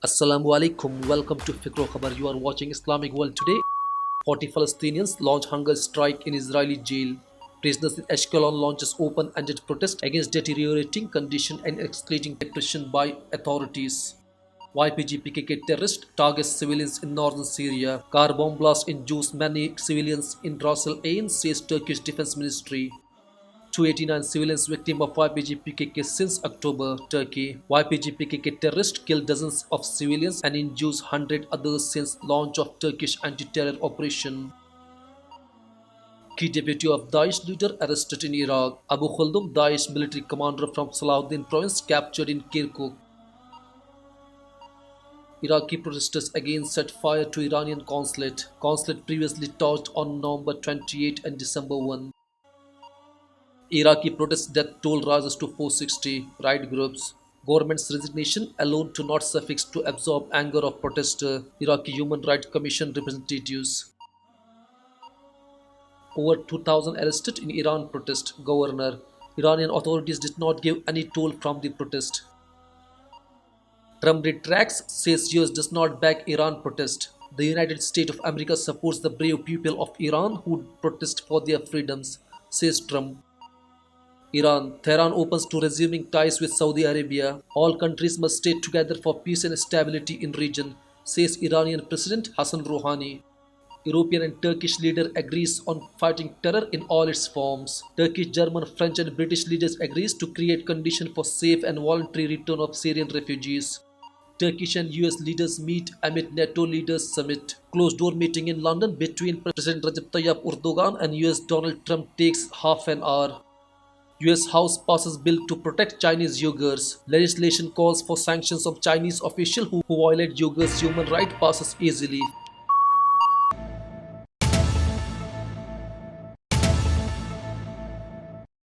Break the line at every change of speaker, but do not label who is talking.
Assalamu alaikum. Welcome to Fikro Khabar. You are watching Islamic World today. 40 Palestinians launch hunger strike in Israeli jail. Prisoners in Ashkelon launches open-ended protest against deteriorating condition and escalating repression by authorities. YPG-PKK terrorist targets civilians in northern Syria. Car bomb blast injures many civilians in Ras Al Ain, says Turkish Defense Ministry. 289 civilians victim of YPG-PKK since October, Turkey. YPG-PKK terrorists killed dozens of civilians and injured 100 others since launch of Turkish anti-terror operation. Key deputy of Daesh leader arrested in Iraq. Abu Khaldum, Daesh military commander from Salahuddin province, captured in Kirkuk. Iraqi protesters again set fire to Iranian consulate. Consulate previously torched on November 28 and December 1. Iraqi protest death toll rises to 460. Riot groups. Government's resignation alone to not suffice to absorb anger of protester. Iraqi Human Rights Commission representatives. Over 2,000 arrested in Iran protest. Governor. Iranian authorities did not give any toll from the protest. Trump retracts, says US does not back Iran protest. The United States of America supports the brave people of Iran who protest for their freedoms, says Trump. Iran. Tehran opens to resuming ties with Saudi Arabia. All countries must stay together for peace and stability in region, says Iranian President Hassan Rouhani. European and Turkish leader agrees on fighting terror in all its forms. Turkish, German, French and British leaders agrees to create conditions for safe and voluntary return of Syrian refugees. Turkish and US leaders meet amid NATO leaders summit. Closed door meeting in London between President Recep Tayyip Erdogan and US Donald Trump takes half an hour. US House passes bill to protect Chinese Uyghurs. Legislation calls for sanctions on Chinese officials who violate Uyghurs' human rights passes easily.